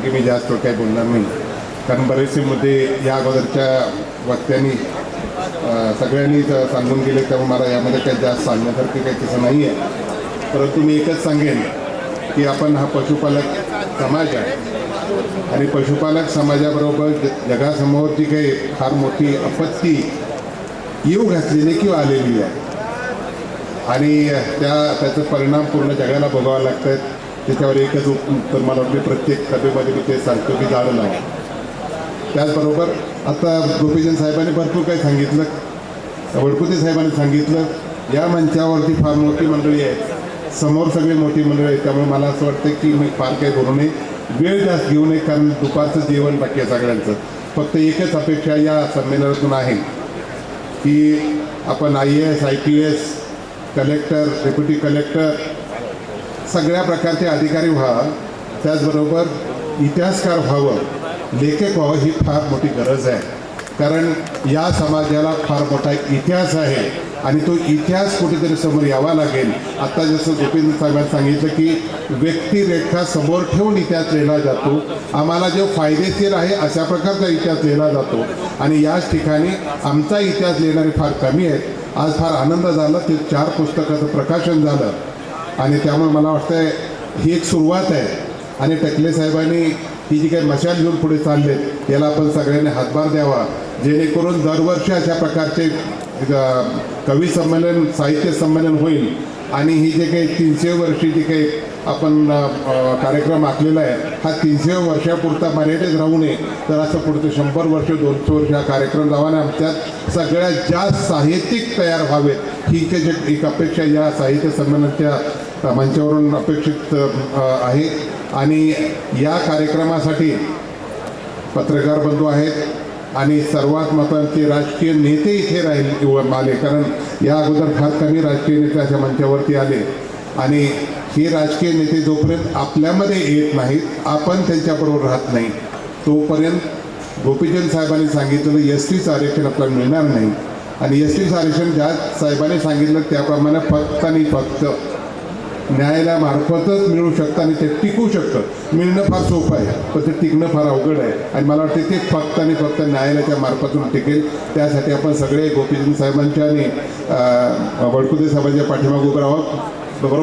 की मी जास्त काही बोलणार नाही, कारण बरेचसे मुद्दे या अगोदरच्या वक्त्यांनी सगळ्यांनी सांगून गेले, त्यामुळे मला यामध्ये काही जास्त सांगण्यासारखं काही तसं नाही आहे. परंतु मी एकच सांगेन की आपण हा पशुपालक समाज आहे आणि पशुपालक समाजाबरोबर जगासमोर जी काही फार मोठी आपत्ती येऊ घातलेली किंवा आलेली आहे आणि त्याचा परिणाम पूर्ण जगाला भोगावा लागतात. त्याच्यावर एकच उत्तर मला वाटते, प्रत्येक सभेमध्ये मी ते सांगतो की झाडं लावा. त्याचबरोबर आता गोपीचंद साहेबांनी भरपूर काही सांगितलं, वडकुते साहेबांनी सांगितलं. या मंचावरती फार मोठी मंडळी आहे, समोर सगळी मोठी मंडळी आहे, त्यामुळे मला असं वाटतं की मी फार काही बोलू नये, वेळ जास्त घेऊ नये, कारण दुपारचं जेवण बाकी आहे सगळ्यांचं. फक्त एकच अपेक्षा या संमेलनातून आहे की आपण IAS IPS collector deputy collector सगळ्या प्रकारचे अधिकारी व्हा, त्याचबरोबर इतिहासकार व्हावं, लेखक व्हावं, ही फार मोठी गरज आहे. कारण या समाजाला फार मोठा इतिहास आहे आणि तो इतिहास कुठेतरी समोर यावा लागेल. आत्ता जसं गोपीचंद साहेबांनी सांगितलं की व्यक्तिरेखा समोर ठेवून इतिहास लिहिला जातो, आम्हाला जो फायदेशीर आहे अशा प्रकारचा इतिहास लिहिला जातो आणि याच ठिकाणी आमचा इतिहास लिहिणारे फार कमी आहेत. आज फार आनंद झाला, ते 4 पुस्तकाचं प्रकाशन झालं आणि त्यामुळे मला वाटतं ही एक सुरुवात आहे आणि टकले साहेबांनी ही जी काही मशाल घेऊन पुढे चालले याला आपण सगळ्यांनी हातभार द्यावा, जेणेकरून दरवर्षी अशा प्रकारचे कवी संमेलन साहित्य संमेलन होईल आणि ही जे काही 300 वर्षी जी काही आपण कार्यक्रम आखलेला आहे हा 300 वर्षापुरता मर्यादित राहू नये, तर असं पुढचं 100 वर्ष 200 वर्ष हा कार्यक्रम जावा आणि आमच्यात सगळ्यात जास्त साहित्यिक तयार व्हावेत ही एक अपेक्षा या साहित्य संमेलनाच्या मंचावरून अपेक्षित आहे. आणि या कार्यक्रमासाठी पत्रकार बंधू आहेत आणि सर्वात महत्त्वाचे राजकीय नेते इथे आले, कारण या अगोदर फार कमी राजकीय नेते अशा मंचावरती आले आणि हे राजकीय नेते जोपर्यंत आपल्यामध्ये येत नाहीत, आपण त्यांच्याबरोबर राहत नाही, तोपर्यंत गोपीचंद साहेबांनी सांगितलेलं STचं आरक्षण आपल्याला मिळणार नाही. आणि STचं आरक्षण ज्या साहेबांनी सांगितलं त्याप्रमाणे फक्त आणि फक्त न्यायालयामार्फतच मिळू शकतं आणि ते टिकू शकतं. मिळणं फार सोपं आहे पण ते टिकणं फार अवघड आहे आणि मला वाटते ते फक्त आणि फक्त न्यायालयाच्या मार्फतून टिकेल. त्यासाठी आपण सगळे गोपीचंद साहेबांच्या आणि वडकुते साहेबांच्या पाठीमागे उभं राहावं. बरोबर.